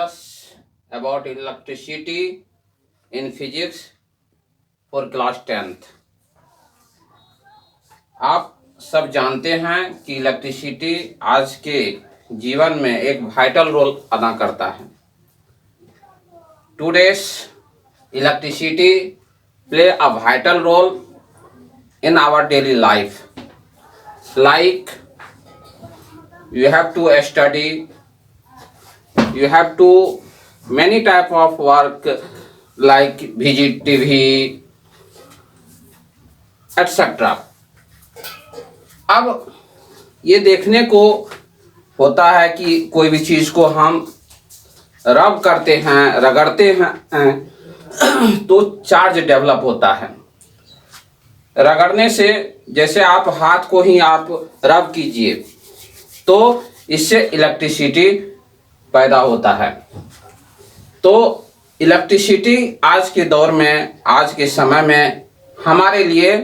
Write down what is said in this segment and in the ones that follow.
discuss about electricity in physics for class 10th। आप सब जानते हैं कि इलेक्ट्रिसिटी आज के जीवन में एक वाइटल रोल अदा करता है। Today's electricity play a vital role in our daily life, like you have to study, you have to many type of work like visit TV etc। अब ये देखने को होता है कि कोई भी चीज को हम रब करते हैं, रगड़ते हैं तो चार्ज डेवलप होता है। रगड़ने से जैसे आप हाथ को ही आप रब कीजिए तो इससे इलेक्ट्रिसिटी पैदा होता है। तो इलेक्ट्रिसिटी आज के दौर में, आज के समय में हमारे लिए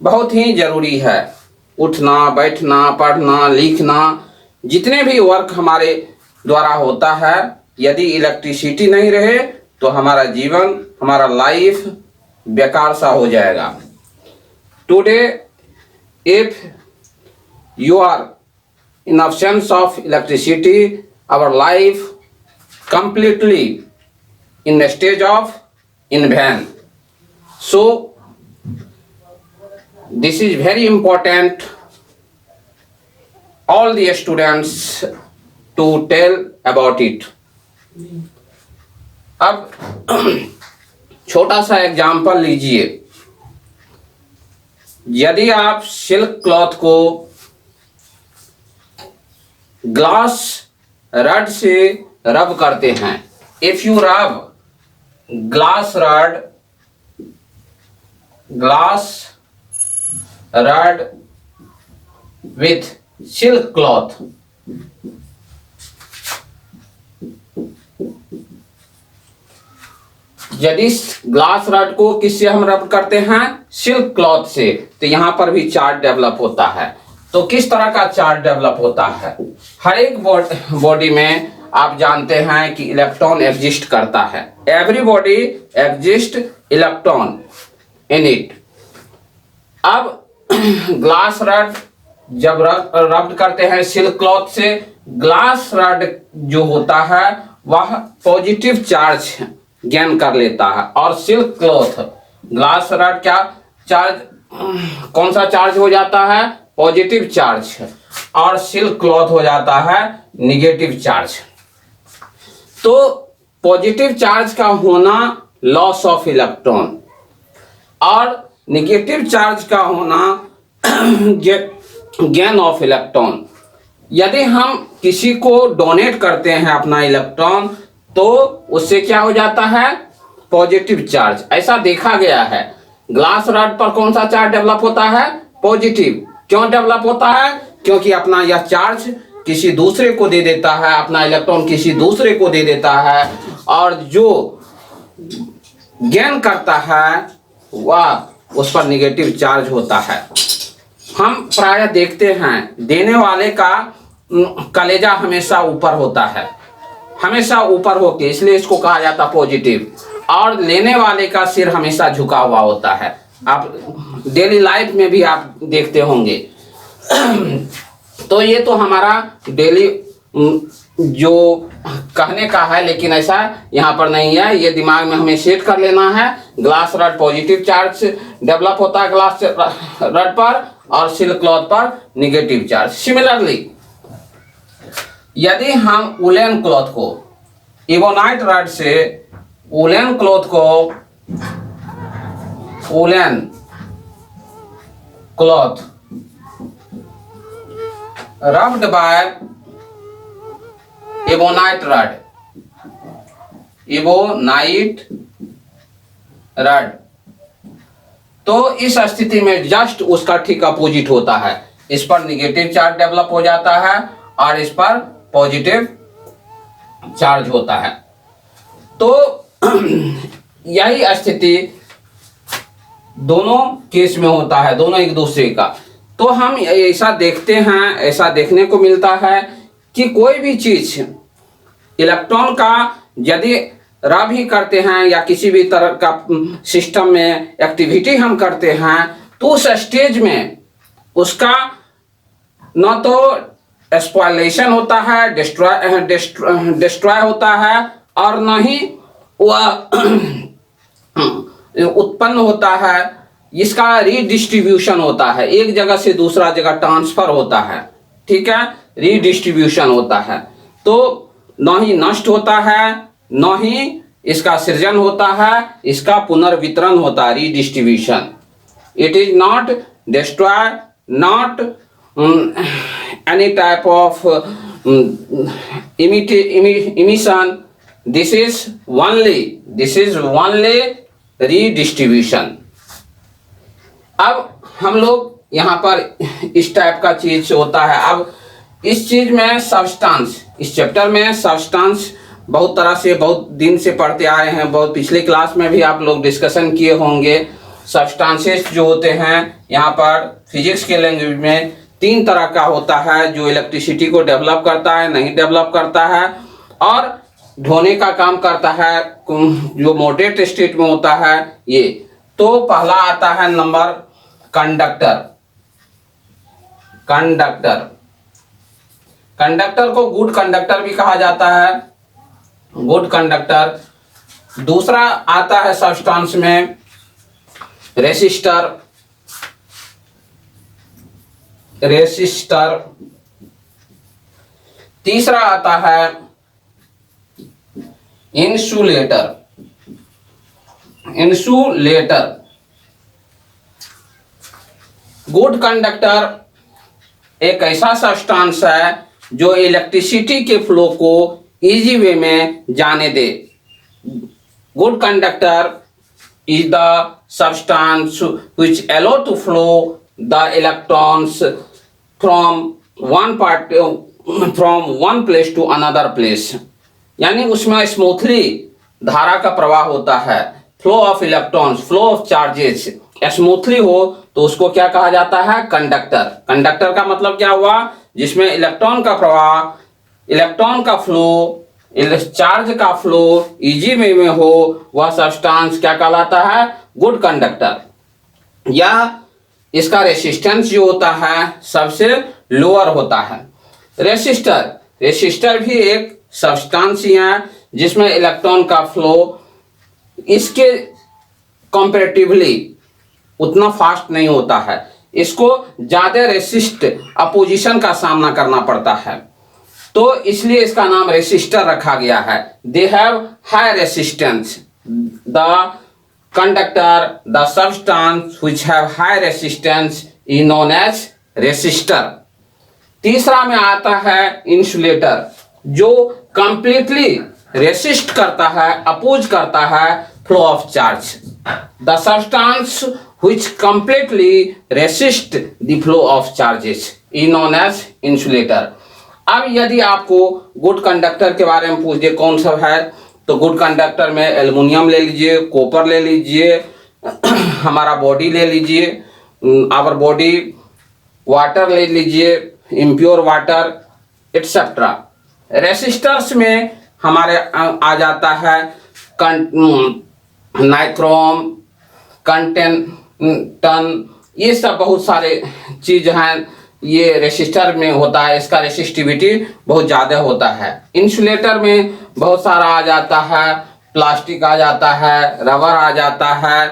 बहुत ही ज़रूरी है। उठना, बैठना, पढ़ना, लिखना, जितने भी वर्क हमारे द्वारा होता है, यदि इलेक्ट्रिसिटी नहीं रहे तो हमारा जीवन, हमारा लाइफ बेकार सा हो जाएगा। Today, if you are in absence of electricity, our life completely in a stage of in vain. So, this is very important. All the students to tell about it. अब छोटा सा एग्जाम्पल लीजिए। यदि आप सिल्क क्लॉथ को glass rod से rub करते हैं, if you rub glass rod with silk cloth, यदि ग्लास रड को किससे हम रब करते हैं? सिल्क क्लॉथ से, तो यहाँ पर भी चार्ज डेवलप होता है। तो किस तरह का चार्ज डेवलप होता है? हर एक बॉडी में आप जानते हैं कि इलेक्ट्रॉन एग्जिस्ट करता है। Every body exist electron in it. अब ग्लास रड जब रब करते हैं सिल्क क्लॉथ से, ग्लास रड जो होता है वह पॉजिटिव चार्ज गेन कर लेता है और सिल्क क्लॉथ, ग्लास रड क्या चार्ज, कौन सा चार्ज हो जाता है? Positive charge. और सिल्क क्लॉथ हो जाता है निगेटिव चार्ज। तो पॉजिटिव चार्ज का होना लॉस ऑफ इलेक्ट्रॉन और निगेटिव चार्ज का होना गेन ऑफ इलेक्ट्रॉन। यदि हम किसी को डोनेट करते हैं अपना इलेक्ट्रॉन तो उससे क्या हो जाता है? Positive charge. ऐसा देखा गया है। ग्लास रड पर कौन सा चार्ज डेवलप होता है? पॉजिटिव। क्यों डेवलप होता है? क्योंकि अपना यह चार्ज किसी दूसरे को दे देता है, अपना इलेक्ट्रॉन किसी दूसरे को दे देता है और जो गेन करता है वह उस पर निगेटिव चार्ज होता है। हम प्रायः देखते हैं देने वाले का कलेजा हमेशा ऊपर होता है, हमेशा ऊपर होके, इसलिए इसको कहा जाता पॉजिटिव। और लेने वाले का सिर हमेशा झुका हुआ होता है। आप डेली लाइफ में भी आप देखते होंगे। तो ये तो हमारा डेली जो कहने का है, लेकिन ऐसा यहाँ पर नहीं है। ये दिमाग में हमें सेट कर लेना है। Glass rod positive charge develop होता है ग्लास रड पर और सिल्क क्लॉथ पर निगेटिव चार्ज। सिमिलरली यदि हम वूलन क्लॉथ को, इबोनाइट रड से वूलन क्लॉथ को, woollen cloth rubbed by ebonite rod, तो इस स्थिति में जस्ट उसका ठीक अपोजिट होता है। इस पर निगेटिव चार्ज डेवलप हो जाता है और इस पर पॉजिटिव चार्ज होता है। तो यही स्थिति दोनों केस में होता है, दोनों एक दूसरे का। तो हम ऐसा देखते हैं, ऐसा देखने को मिलता है कि कोई भी चीज इलेक्ट्रॉन का यदि रब ही करते हैं या किसी भी तरह का सिस्टम में एक्टिविटी हम करते हैं तो उस स्टेज में उसका न तो स्पॉइलेशन होता है, डिस्ट्रॉय होता है, और न ही वह उत्पन्न होता है, इसका रीडिस्ट्रीब्यूशन होता है, एक जगह से दूसरा जगह ट्रांसफर होता है, ठीक है, रीडिस्ट्रीब्यूशन होता है। तो न ही नष्ट होता है, न ही इसका सृजन होता है, इसका पुनर्वितरण होता है, redistribution. It is not destroy, not any type of emission. This is only redistribution. अब हम लोग यहाँ पर इस टाइप का चीज होता है। अब इस चीज में सब्सटेंस, इस चैप्टर में सब्सटेंस बहुत तरह से बहुत दिन से पढ़ते आए हैं, बहुत पिछले क्लास में भी आप लोग डिस्कशन किए होंगे। सब्सटेंसेस जो होते हैं यहाँ पर फिजिक्स के लैंग्वेज में 3 तरह का होता है, जो इलेक्ट्रिसिटी को डेवलप करता है, नहीं डेवलप करता है, और ढोने का काम करता है, जो मॉडरेट स्टेट में होता है ये। तो पहला आता है नंबर कंडक्टर। कंडक्टर को गुड कंडक्टर भी कहा जाता है, गुड कंडक्टर। दूसरा आता है सब्सटेंस में रेसिस्टर। तीसरा आता है इंसुलेटर। गुड कंडक्टर एक ऐसा सब्सटेंस है जो इलेक्ट्रिसिटी के फ्लो को इजी वे में जाने दे। Good conductor is the substance which allow to flow the electrons from one place to another place। यानी उसमें स्मूथली धारा का प्रवाह होता है, flow of electrons, flow of charges smoothly हो तो उसको क्या कहा जाता है? कंडक्टर। कंडक्टर का मतलब क्या हुआ? जिसमें इलेक्ट्रॉन का प्रवाह, इलेक्ट्रॉन का फ्लो, चार्ज का फ्लो इजी वे में हो, वह सब्सटेंस क्या कहलाता है? Good conductor. या इसका रेसिस्टेंस जो होता है सबसे लोअर होता है। रेसिस्टर भी एक सब्सटेंस ही है जिसमें इलेक्ट्रॉन का फ्लो इसके कंपैरेटिवली उतना फास्ट नहीं होता है, इसको ज्यादा रेसिस्ट अपोजिशन का सामना करना पड़ता है, तो इसलिए इसका नाम रेसिस्टर रखा गया है। They have high resistance. The conductor, the substance which have high resistance is known as resistor. तीसरा में आता है इंसुलेटर, जो कंप्लीटली रेसिस्ट करता है, अपोज करता है flow of charge. The substance which completely resist the flow of charges is known as insulator. अब यदि आपको गुड कंडक्टर के बारे में पूछ दे कौन सा है, तो गुड कंडक्टर में एल्युमिनियम ले लीजिए, कॉपर ले लीजिए, हमारा बॉडी ले लीजिए, आवर बॉडी, वाटर ले लीजिए, इम्प्योर वाटर एटसेट्रा। रेसिस्टर्स में हमारे आ जाता है नाइक्रोम, कंटेंटन, ये सब बहुत सारे चीज हैं, ये रेसिस्टर में होता है, इसका रेसिस्टिविटी बहुत ज़्यादा होता है। इंसुलेटर में बहुत सारा आ जाता है, प्लास्टिक आ जाता है, रबर आ जाता है,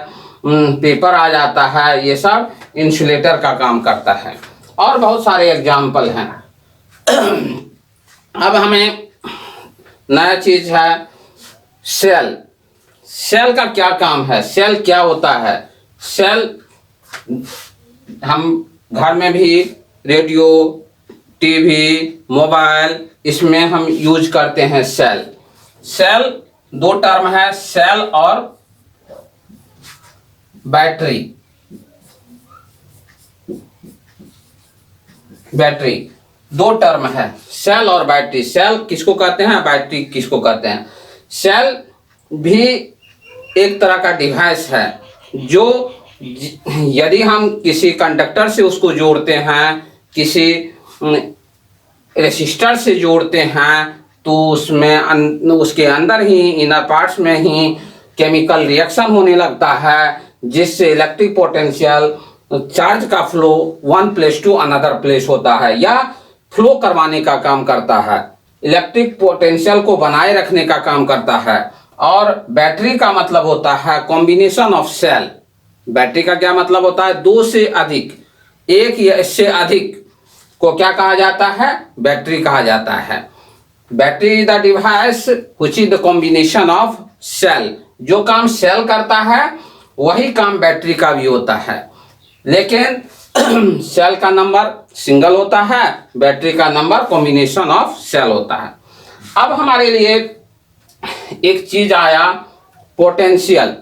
पेपर आ जाता है, ये सब इंसुलेटर का काम करता है, और बहुत सारे एग्जाम्पल हैं। अब हमें नया चीज है सेल। सेल का क्या काम है? सेल क्या होता है? सेल हम घर में भी रेडियो, टीवी, मोबाइल, इसमें हम यूज करते हैं सेल। सेल 2 टर्म है, सेल और बैटरी। बैटरी 2 टर्म है, सेल और बैटरी। सेल किसको कहते हैं, बैटरी किसको कहते हैं? सेल भी एक तरह का डिवाइस है जो यदि हम किसी कंडक्टर से उसको जोड़ते हैं, किसी रेसिस्टर से जोड़ते हैं, तो उसमें उसके अंदर ही इनर पार्ट्स में ही केमिकल रिएक्शन होने लगता है, जिससे इलेक्ट्रिक पोटेंशियल चार्ज का flow one place to another place होता है या फ्लो करवाने का काम करता है, इलेक्ट्रिक पोटेंशियल को बनाए रखने का काम करता है। और बैटरी का मतलब होता है कॉम्बिनेशन ऑफ सेल। बैटरी का क्या मतलब होता है? दो से अधिक, एक या इससे अधिक को क्या कहा जाता है? बैटरी कहा जाता है। Battery is the device which is the combination of cell. जो काम सेल करता है वही काम बैटरी का भी होता है, लेकिन सेल का नंबर सिंगल होता है, बैटरी का नंबर कॉम्बिनेशन ऑफ सेल होता है। अब हमारे लिए एक चीज आया पोटेंशियल।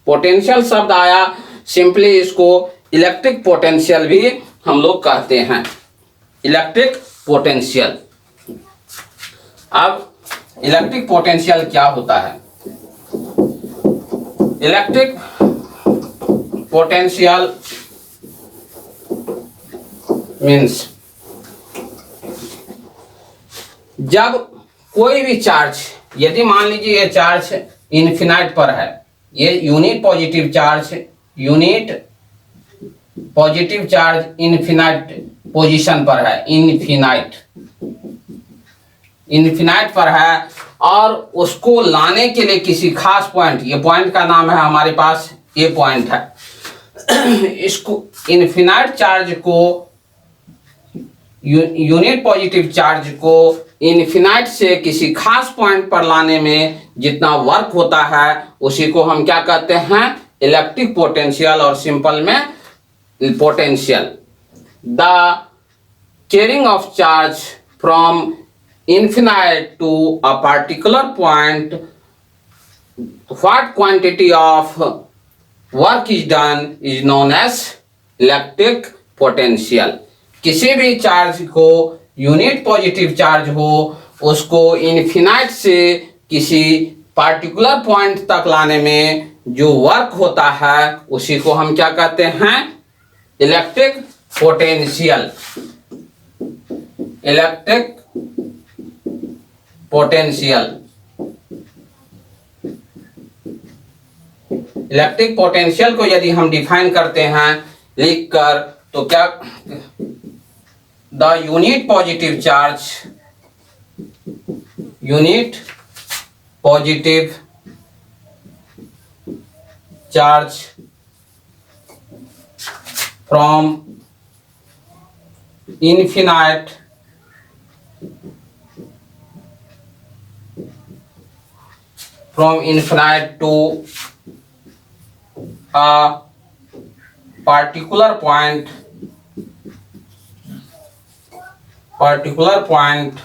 पोटेंशियल शब्द आया, सिंपली इसको इलेक्ट्रिक पोटेंशियल भी हम लोग कहते हैं, इलेक्ट्रिक पोटेंशियल। अब इलेक्ट्रिक पोटेंशियल क्या होता है? इलेक्ट्रिक पोटेंशियल मीन्स जब कोई भी चार्ज, यदि मान लीजिए ये चार्ज इन्फिनाइट पर है, ये unit positive charge infinite position पर है, इन्फिनाइट पर है, और उसको लाने के लिए किसी खास पॉइंट, ये पॉइंट का नाम है हमारे पास, ये पॉइंट है, इसको इन्फिनाइट चार्ज को, यूनिट पॉजिटिव चार्ज को इन्फिनाइट से किसी खास पॉइंट पर लाने में जितना वर्क होता है उसी को हम क्या कहते हैं? इलेक्ट्रिक पोटेंशियल, और सिंपल में potential. The carrying of charge from infinite to a particular point, what quantity of work is done is known as electric potential। किसी भी चार्ज को, यूनिट पॉजिटिव चार्ज हो, उसको इन्फिनाइट से किसी पार्टिकुलर पॉइंट तक लाने में जो वर्क होता है उसी को हम क्या कहते हैं? Electric potential. Electric potential. Electric potential को यदि हम डिफाइन करते हैं लिखकर, तो क्या? The unit positive charge from infinite to a particular point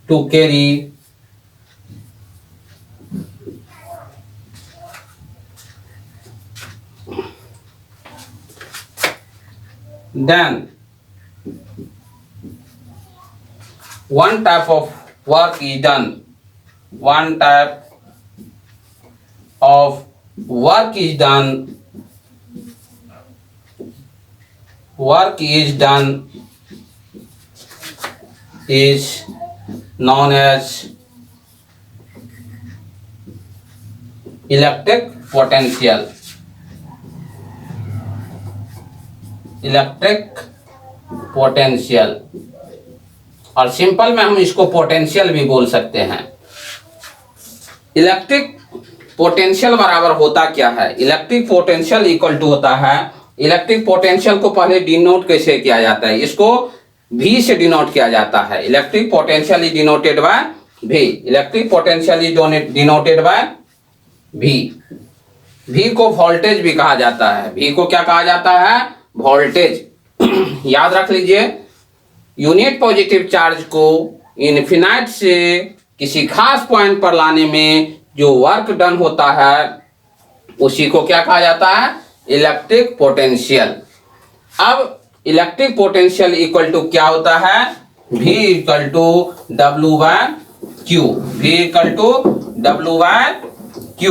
to carry then one type of work is done. One type of work is done. Is known as electric potential. Electric potential, और simple में हम इसको potential भी बोल सकते हैं। Electric potential बराबर होता क्या है? इलेक्ट्रिक पोटेंशियल इक्वल टू होता है, इलेक्ट्रिक पोटेंशियल को पहले डिनोट कैसे किया जाता है? इसको V से डिनोट किया जाता है। Electric potential is denoted by V। Electric potential is denoted by V। V को वोल्टेज भी कहा जाता है। V को क्या कहा जाता है? वोल्टेज। याद रख लीजिए, यूनिट पॉजिटिव चार्ज को इन्फिनाइट से किसी खास पॉइंट पर लाने में जो वर्क डन होता है उसी को क्या कहा जाता है? Electric potential. अब इलेक्ट्रिक पोटेंशियल इक्वल टू क्या होता है? V equal to W by Q। V equal to W by Q।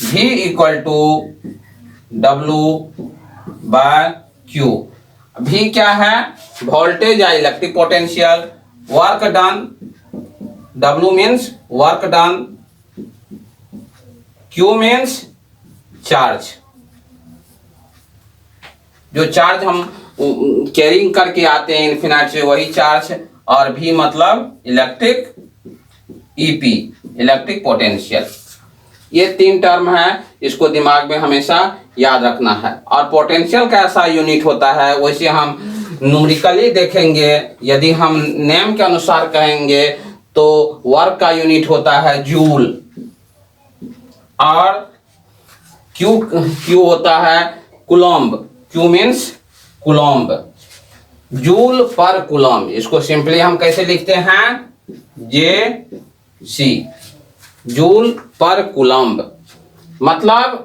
V equal to W by Q. भी क्या है, वोल्टेज या electric potential, work done, W means work done, Q means charge, जो charge हम carrying करके आते हैं infinite से वही चार्ज, और भी मतलब इलेक्ट्रिक ईपी, इलेक्ट्रिक पोटेंशियल। ये तीन टर्म है, इसको दिमाग में हमेशा याद रखना है। और पोटेंशियल कैसा यूनिट होता है वैसे हम न्यूमेरिकली देखेंगे। यदि हम नेम के अनुसार कहेंगे तो वर्क का यूनिट होता है जूल, और क्यू होता है coulomb, Q means coulomb, joule पर कूलम्ब। इसको सिंपली हम कैसे लिखते हैं, JC, जूल पर कूलम्ब। मतलब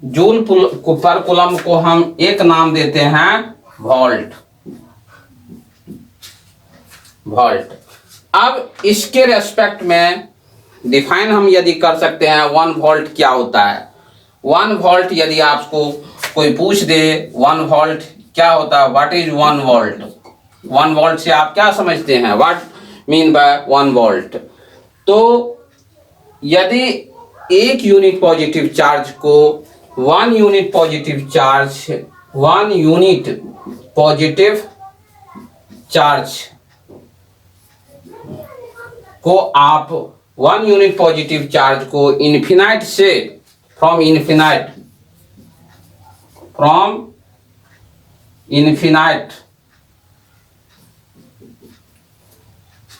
जूल पर कूलम्ब को हम एक नाम देते हैं वोल्ट, वोल्ट। अब इसके रेस्पेक्ट में डिफाइन हम यदि कर सकते हैं 1 वोल्ट क्या होता है। 1 वोल्ट यदि आपको कोई पूछ दे 1 वोल्ट क्या होता है, व्हाट इज 1 वोल्ट, 1 वोल्ट से आप क्या समझते हैं, व्हाट मीन बाय 1 वोल्ट। तो यदि एक यूनिट पॉजिटिव चार्ज को 1 unit positive charge, 1 unit positive charge को आप 1 यूनिट पॉजिटिव चार्ज को इन्फिनाइट से, from infinite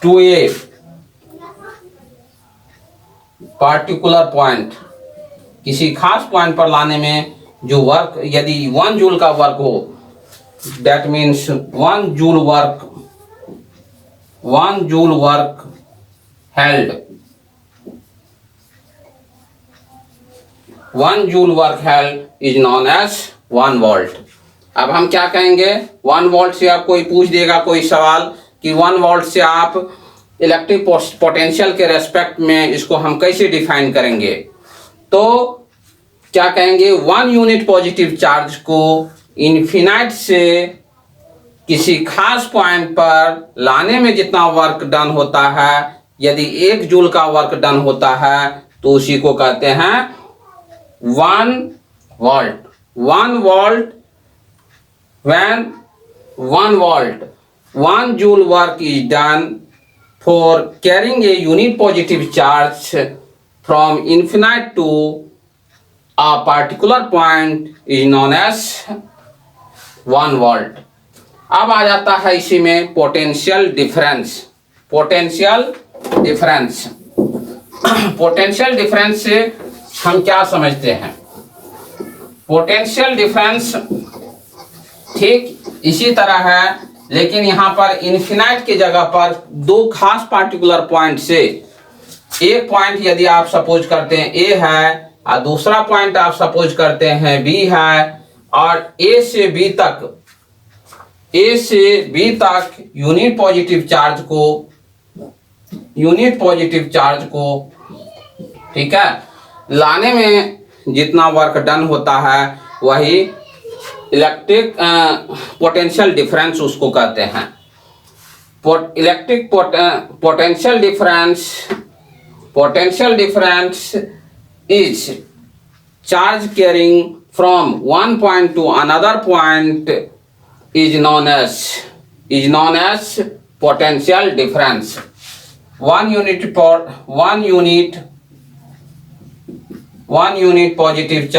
to a particular point, किसी खास पॉइंट पर लाने में जो वर्क, यदि 1 जूल का वर्क हो, that means 1 joule work, 1 joule work held, 1 joule work held is known as 1 volt. अब हम क्या कहेंगे, 1 वोल्ट से आप कोई पूछ देगा कोई सवाल कि 1 वोल्ट से आप इलेक्ट्रिक पोटेंशियल के रेस्पेक्ट में इसको हम कैसे डिफाइन करेंगे, तो क्या कहेंगे, 1 यूनिट पॉजिटिव चार्ज को इन्फिनाइट से किसी खास पॉइंट पर लाने में जितना वर्क डन होता है, यदि 1 जूल का वर्क डन होता है तो उसी को कहते हैं 1 volt. 1 volt, when 1 volt 1 joule work is done for carrying a unit positive charge from infinite to a particular point is known as 1 volt। अब आ जाता है इसी में potential difference. Potential difference, potential difference से हम क्या समझते हैं, पोटेंशियल डिफरेंस ठीक इसी तरह है, लेकिन यहाँ पर इन्फिनाइट की जगह पर 2 खास पार्टिकुलर पॉइंट से, एक पॉइंट यदि आप सपोज करते हैं A है और दूसरा पॉइंट आप सपोज करते हैं B है, और A से B तक यूनिट पॉजिटिव चार्ज को ठीक है लाने में जितना वर्क डन होता है वही इलेक्ट्रिक पोटेंशियल डिफरेंस उसको कहते हैं। Electric potential difference is charge carrying from one point two another point is known as potential difference। one unit positive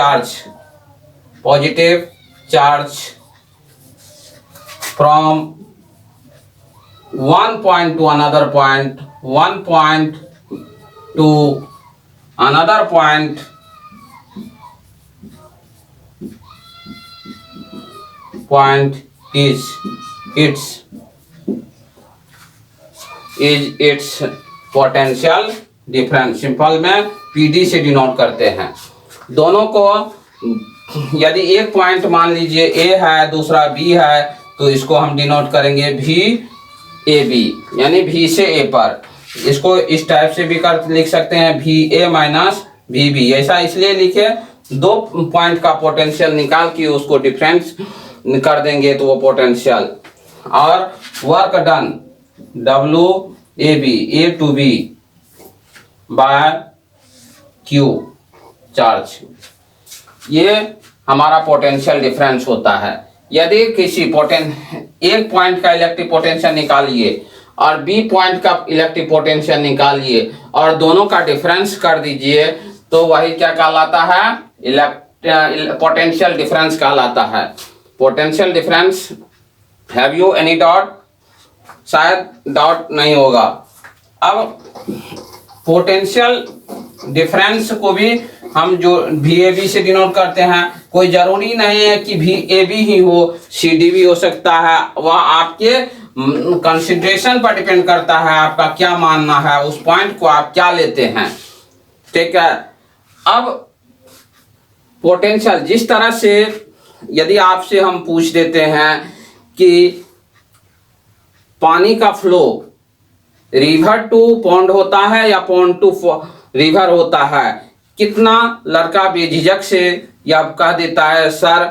charge from one point to another point, one point to another point is its potential difference. Simple में PD से denote करते हैं। दोनों को यदि एक point मान लीजिए A है दूसरा B है तो इसको हम डिनोट करेंगे VAB, यानी V से A पर। इसको इस टाइप से भी लिख सकते हैं VA माइनस VB। ऐसा इसलिए लिखे दो पॉइंट का पोटेंशियल निकाल के उसको डिफरेंस कर देंगे तो वो पोटेंशियल, और work done WAB A to B by Q charge, ये हमारा पोटेंशियल डिफरेंस होता है। यदि किसी एक पॉइंट का इलेक्ट्रिक पोटेंशियल निकालिए और बी पॉइंट का इलेक्ट्रिक पोटेंशियल निकालिए और दोनों का डिफरेंस कर दीजिए तो वही क्या कहलाता है, पोटेंशियल डिफरेंस कहलाता है। Potential difference, have you any doubt? शायद डाउट नहीं होगा। अब पोटेंशियल डिफरेंस को भी हम जो VAB से डिनोट करते हैं, कोई जरूरी नहीं है कि VAB ही हो, CD भी हो सकता है। वह आपके कंसिडरेशन पर डिपेंड करता है, आपका क्या मानना है, उस पॉइंट को आप क्या लेते हैं, ठीक है। अब पोटेंशियल जिस तरह से, यदि आपसे हम पूछ देते हैं कि पानी का फ्लो रिवर टू पॉन्ड होता है या पॉन्ड टू रिवर होता है, कितना लड़का बेझिझक से यह कह देता है सर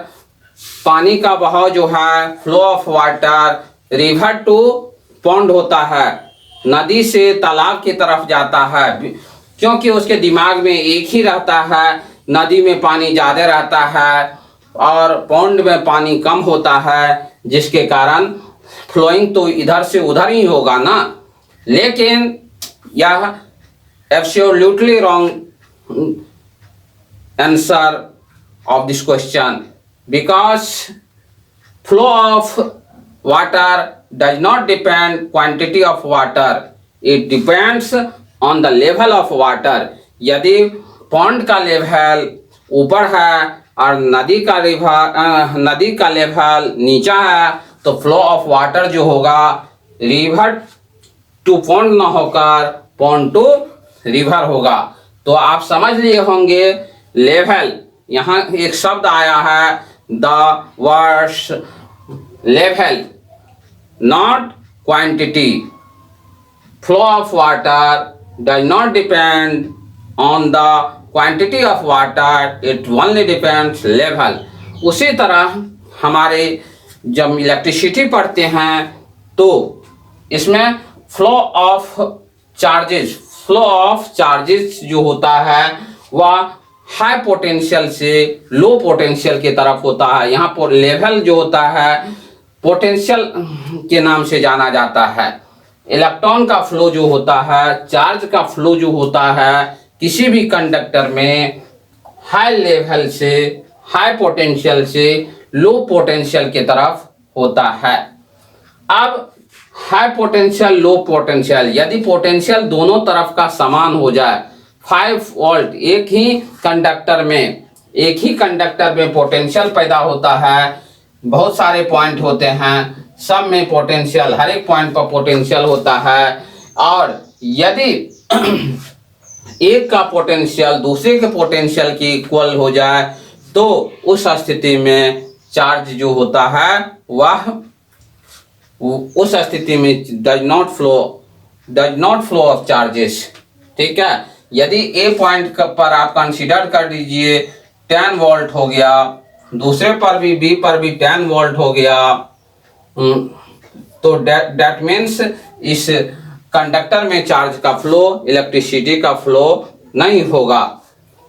पानी का बहाव जो है, flow of water river to pond होता है, नदी से तालाब की तरफ जाता है, क्योंकि उसके दिमाग में एक ही रहता है, नदी में पानी ज़्यादा रहता है और पॉन्ड में पानी कम होता है, जिसके कारण फ्लोइंग तो इधर से उधर ही होगा ना। लेकिन यह absolutely wrong answer of this question, because flow of water does not depend quantity of water, it depends on the level of water। यदि पॉन्ड का लेवल ऊपर है और नदी का लेवल नीचा है तो फ्लो ऑफ वाटर जो होगा रिवर टू पॉन्ड ना होकर पॉन्ड टू रिवर होगा। तो आप समझ लिए होंगे लेवल, यहाँ एक शब्द आया है the words level not quantity, flow of water does not depend on the quantity of water, it only depends level. उसी तरह हमारे जब इलेक्ट्रिसिटी पढ़ते हैं तो इसमें फ्लो ऑफ चार्जेस जो होता है वह हाई पोटेंशियल से लो पोटेंशियल की तरफ होता है। यहाँ पर लेवल जो होता है पोटेंशियल के नाम से जाना जाता है। इलेक्ट्रॉन का फ्लो जो होता है, चार्ज का फ्लो जो होता है किसी भी कंडक्टर में हाई लेवल से, हाई पोटेंशियल से लो पोटेंशियल की तरफ होता है। अब हाई पोटेंशियल लो पोटेंशियल, यदि पोटेंशियल दोनों तरफ का समान हो जाए, 5 वोल्ट एक ही कंडक्टर में पोटेंशियल पैदा होता है, बहुत सारे पॉइंट होते हैं, सब में पोटेंशियल, हर एक पॉइंट पर पोटेंशियल होता है, और यदि एक का पोटेंशियल दूसरे के पोटेंशियल की इक्वल हो जाए तो उस स्थिति में चार्ज जो होता है वह उस स्थिति में does not flow of charges, ठीक है। यदि ए पॉइंट पर आप कंसीडर कर लीजिए 10 वोल्ट हो गया, दूसरे पर भी बी पर भी 10 वोल्ट हो गया, तो डेट मीन्स इस कंडक्टर में चार्ज का फ्लो, इलेक्ट्रिसिटी का फ्लो नहीं होगा।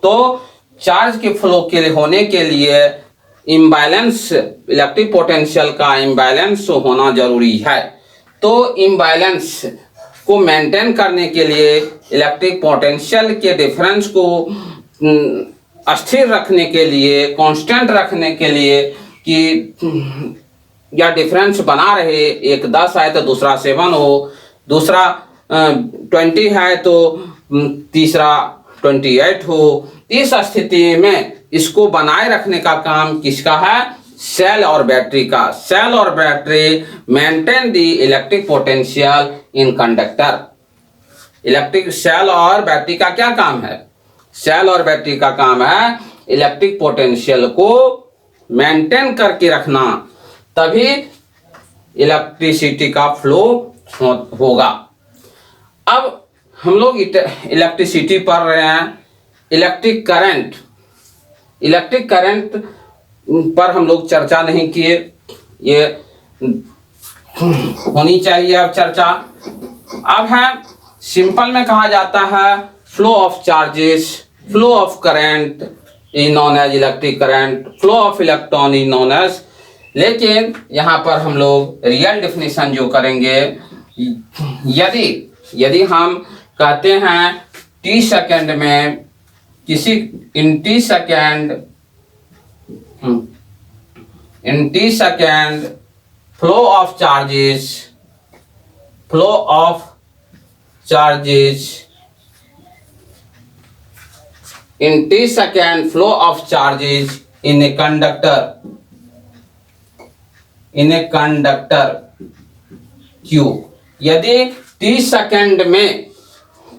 तो चार्ज के फ्लो के होने के लिए इम्बैलेंस, इलेक्ट्रिक पोटेंशियल का इम्बैलेंस होना जरूरी है। तो इम्बैलेंस को मेंटेन करने के लिए, इलेक्ट्रिक पोटेंशियल के डिफरेंस को स्थिर रखने के लिए, कांस्टेंट रखने के लिए कि या डिफरेंस बना रहे, एक 10 है तो दूसरा 7 हो, दूसरा 20 है तो तीसरा 28 हो, इस स्थिति में इसको बनाए रखने का काम किसका है? सेल और बैटरी का। सेल और battery maintain the electric potential in conductor. Electric cell और बैटरी का क्या काम है? सेल और बैटरी का काम है इलेक्ट्रिक पोटेंशियल को मेंटेन करके रखना, तभी इलेक्ट्रिसिटी का फ्लो होगा। अब हम लोग इलेक्ट्रिसिटी पढ़ रहे हैं, इलेक्ट्रिक करंट इलेक्ट्रिक करंट पर हम लोग चर्चा नहीं किए, ये होनी चाहिए अब चर्चा। अब है सिंपल में कहा जाता है flow of charges, flow of current is known as electric current, flow of electron is known as. लेकिन यहाँ पर हम लोग रियल डेफिनेशन जो करेंगे, यदि हम कहते हैं टी सेकेंड में किसी in T second flow of charges in t second flow of charges in a conductor Q, यदि t सेकेंड में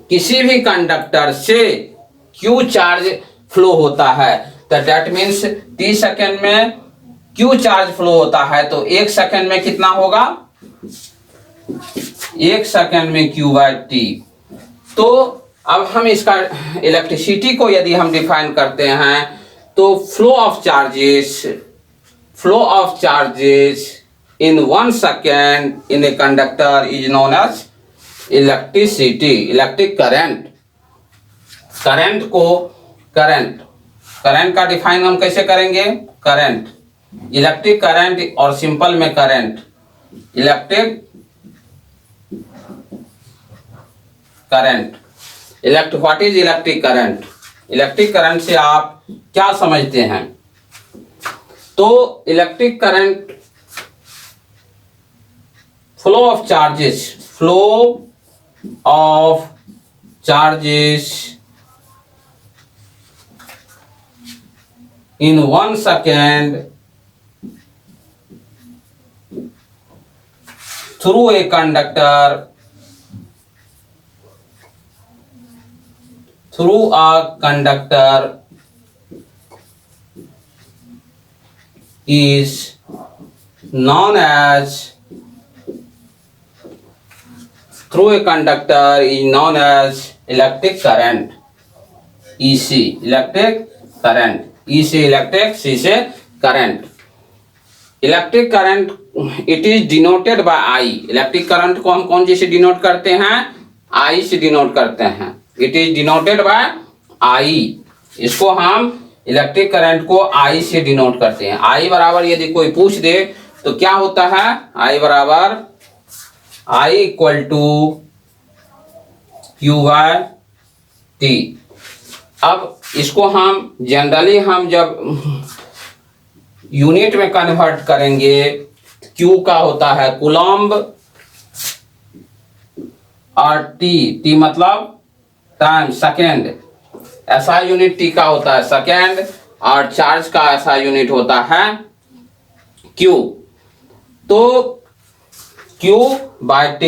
किसी भी कंडक्टर से q चार्ज फ्लो होता है, तो दैट मीन्स t सेकेंड में q चार्ज फ्लो होता है, तो एक सेकेंड में कितना होगा, एक सेकेंड में q बाय टी। तो अब हम इसका इलेक्ट्रिसिटी को यदि हम डिफाइन करते हैं तो flow of charges in 1 second in a conductor is known as electricity, electric current. Current का डिफाइन हम कैसे करेंगे, करंट, इलेक्ट्रिक करंट और सिंपल में current, electric current. What is electric current? Electric current से आप क्या समझते हैं? तो electric current flow of charges in 1 second through a conductor is known as electric current, EC, electric current, E से electric, C से current. Electric current it is denoted by I। Electric current को हम कौन सी से denote करते हैं, I से denote करते हैं। It is denoted by I। इसको हम इलेक्ट्रिक करंट को I से डिनोट करते हैं। I बराबर यदि कोई पूछ दे तो क्या होता है, I बराबर I equal to Q by T। अब इसको हम जनरली हम जब यूनिट में कन्वर्ट करेंगे, Q का होता है कूलम्ब और T मतलब time, second. SI unit T का होता है सेकेंड और चार्ज का SI यूनिट होता है Q। तो Q by T,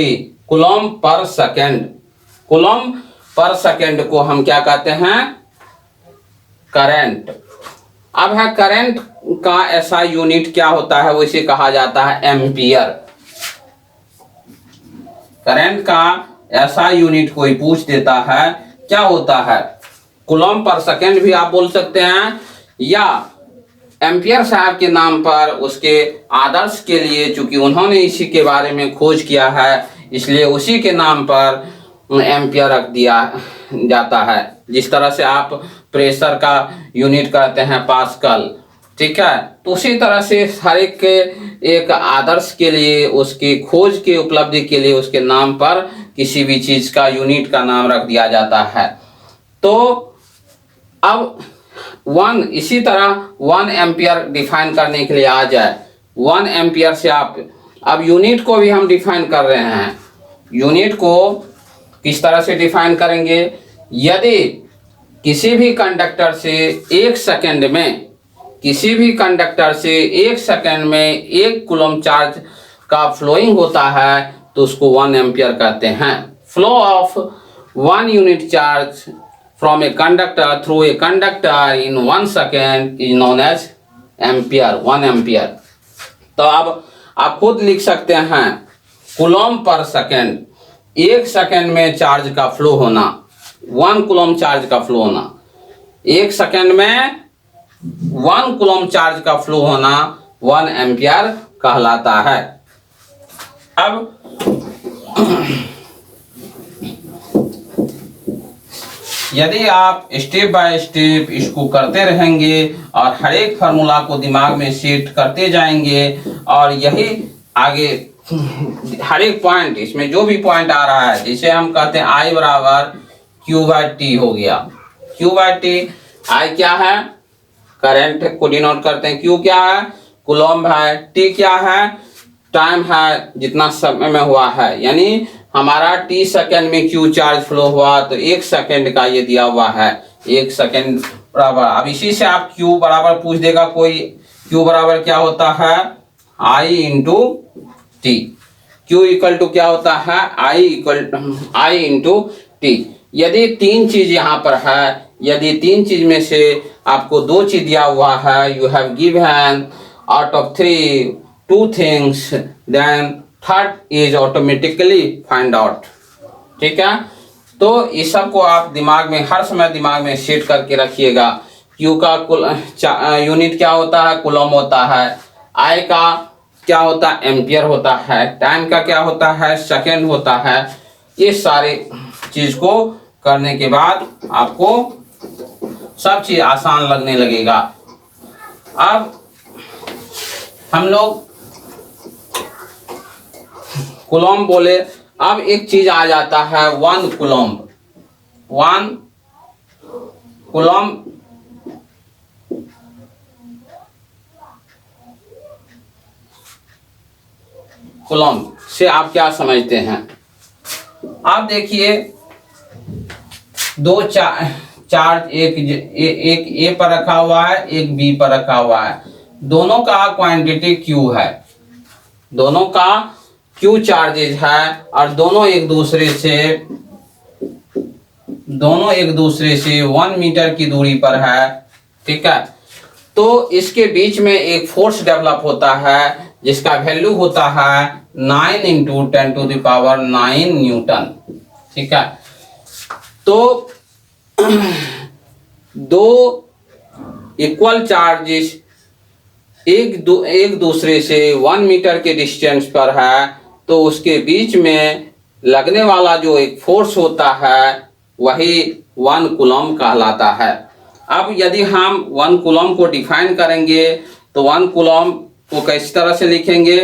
coulomb per second. Coulomb per second को हम क्या कहते हैं, करंट। अब है करंट का SI यूनिट क्या होता है, वैसे कहा जाता है एम्पियर। करंट का SI यूनिट कोई पूछ देता है क्या होता है, कूलम्ब पर सेकेंड भी आप बोल सकते हैं, या एम्पियर साहब के नाम पर उसके आदर्श के लिए, चूंकि उन्होंने इसी के बारे में खोज किया है इसलिए उसी के नाम पर एम्पियर रख दिया जाता है। जिस तरह से आप प्रेशर का यूनिट करते हैं पास्कल, ठीक है, तो उसी तरह से हर एक के एक आदर्श के लिए, उसकी खोज के उपलब्धि के लिए उसके नाम पर किसी भी चीज का यूनिट का नाम रख दिया जाता है। तो अब इसी तरह 1 एम्पियर डिफाइन करने के लिए आ जाए, 1 एम्पियर से आप अब यूनिट को भी हम डिफाइन कर रहे हैं। यूनिट को किस तरह से डिफाइन करेंगे, यदि किसी भी कंडक्टर से एक सेकेंड में 1 कूलम्ब चार्ज का फ्लोइंग होता है तो उसको 1 एम्पियर कहते हैं। Flow of 1 unit charge from a conductor through a conductor in 1 second is known as ampere, 1 ampere. तो अब आप खुद लिख सकते हैं, कूलम्ब पर सेकेंड, 1 सेकेंड में चार्ज का फ्लो होना, 1 कूलम्ब चार्ज का फ्लो होना, 1 सेकेंड में 1 कूलम चार्ज का फ्लो होना 1 एम्पियर कहलाता है। अब यदि आप स्टेप बाय स्टेप इसको करते रहेंगे और हर एक फार्मूला को दिमाग में सेट करते जाएंगे और यही आगे हर एक पॉइंट, इसमें जो भी पॉइंट आ रहा है, जिसे हम कहते हैं I बराबर Q/T हो गया। Q/T, I क्या है, करंट को डिनोट करते हैं, Q क्या है, कूलम्ब है, T क्या है, टाइम है, जितना समय में हुआ है, यानी हमारा T सेकेंड में Q चार्ज फ्लो हुआ तो 1 सेकेंड का ये दिया हुआ है, 1 सेकेंड बराबर। अब इसी से आप Q बराबर पूछ देगा कोई, Q बराबर क्या होता है, I into T. Q equal to क्या होता है, I इंटू टी। यदि 3 चीज यहाँ पर है, यदि 3 चीज में से आपको 2 चीज दिया हुआ है, you have given out of 3 2 things, then third is automatically find out. ठीक है, तो इस सब को आप दिमाग में हर समय दिमाग में सेट करके रखिएगा। Q का यूनिट क्या होता है, कूलम होता है, I का क्या होता है, एम्पियर होता है, टाइम का क्या होता है, सेकेंड होता है। ये सारे चीज को करने के बाद आपको सब चीज आसान लगने लगेगा। अब हम लोग कूलम बोले, अब एक चीज आ जाता है 1 कूलम। 1 कूलम कूलम से आप क्या समझते हैं। आप देखिए 2 चार्ज, एक ए पर रखा हुआ है, एक बी पर रखा हुआ है, दोनों का क्वांटिटी Q है, दोनों का Q चार्जेज है और दोनों एक दूसरे से 1 मीटर की दूरी पर है। ठीक है, तो इसके बीच में एक फोर्स डेवलप होता है जिसका वैल्यू होता है 9 इंटू 10⁹ न्यूटन। ठीक है, तो 2 इक्वल चार्जेस एक दूसरे से 1 मीटर के डिस्टेंस पर है, तो उसके बीच में लगने वाला जो एक फोर्स होता है वही 1 कूलम कहलाता है। अब यदि हम 1 कूलम को डिफाइन करेंगे तो 1 कूलम को किस तरह से लिखेंगे,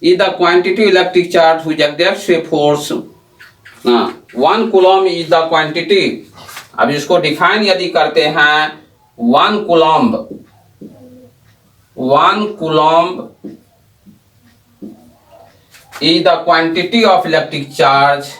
is the quantity electric charge which acts a force. 1 coulomb is the quantity. अब इसको डिफाइन यदि करते हैं, 1 coulomb is the quantity of electric charge